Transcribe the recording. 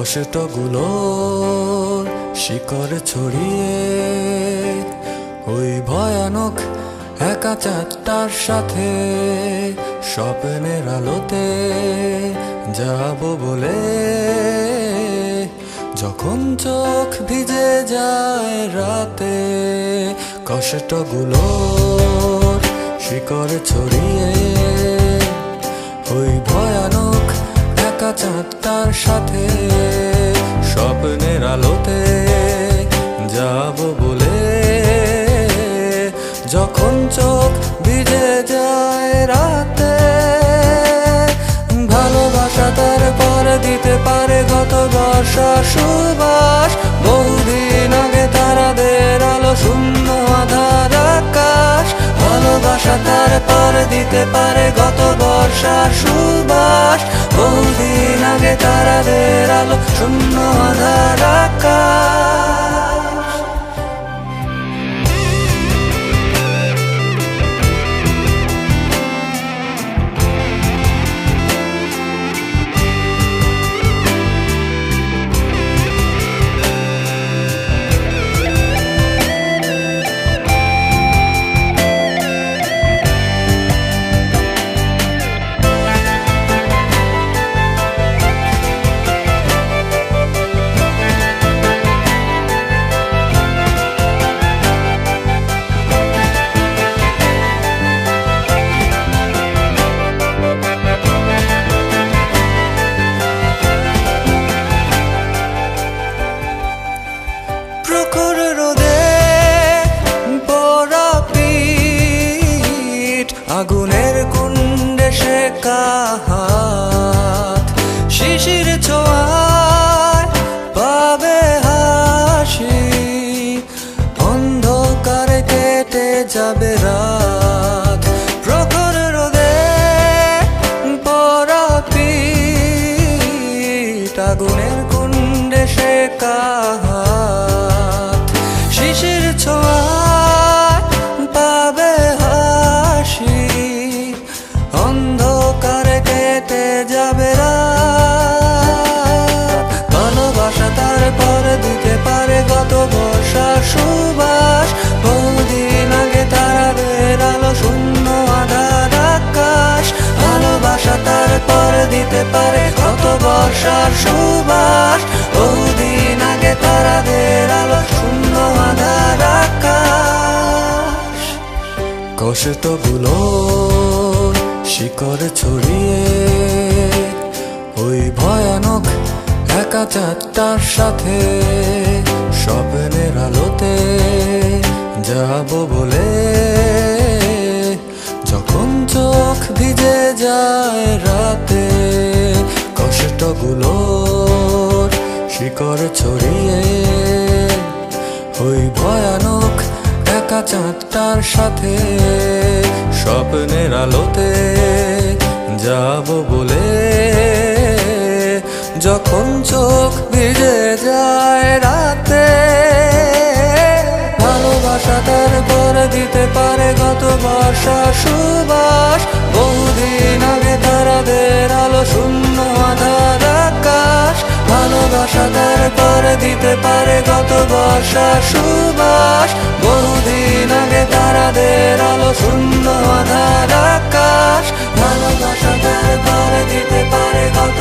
কষ্টগুলোর শিকড় ছড়িয়ে ওই ভয়ানক একা চাঁদটার সাথে স্বপ্নের আলোতে যাব বলে, যখন চোখ ভিজে যায় রাতে কষ্টগুলোর শিকড় ছড়িয়ে ওই ভয়ানক একা চাঁদটার সাথে স্বপ্নের আলোতে যাব বলে, যখন চোখ ভিজে যায় রাতে। ভালোবাসা তার পরে দিতে পারে গত বর্ষার সুবাস, বহুদিন আগে তারাদের আলো শূন্য আধার আকাশ। ভালোবাসা তার পরে দিতে পারে গত বর্ষার সুবাস, বহুদিন আগে তারাদের আলো শূন্য আধার আকাশ। প্রখর রোদে পড়া পিঠ, আগুনের কুণ্ডে শেখা হাত, শিশির ছোঁয়ায় পাবে হাসি, অন্ধকারে কেটে যাবে রাত। প্রখর রোদে পড়া পিঠ, আগুনের কুণ্ডে শেখা হাত, শিশির ছোঁয়ায় পাবে হাসি, অন্ধকারে কেটে যাবে রাত। ভালোবাসা তার পরে দিতে পারে গত বর্ষার সুবাস, বহুদিন আগে তারাদের আলো শূন্য আধার আকাশ। ভালোবাসা তার পরে দিতে পারে গত বর্ষার সুবাস, বহুদিন আগে তারাদের আলো শূন্য আধার আকাশ। কষ্টগুলোর শিকড় ছড়িয়ে ওই ভয়ানক একা চাঁদটার সাথে স্বপ্নের আলোতে যাব বলে, যখন চোখ ভিজে যায় রাতে কষ্টগুলোর শিকড় ছড়িয়ে ওই ভয়ানক একা চাঁদটার সাথে স্বপ্নের আলোতে যাব বলে, যখন চোখ ভিজে যায় রাতে। ভালোবাসা তার পরে দিতে পারে গত বর্ষার সুবাস, বহুদিন আগে তারাদের আলো শূন্য আধার আকাশ। ভালোবাসা তার পরে দিতে পারে গত বর্ষার সুবাস, বহুদিন আগে তারাদের আলো শূন্য আধার আকাশ। ভালোবাসা তার পরে দিতে পারে গত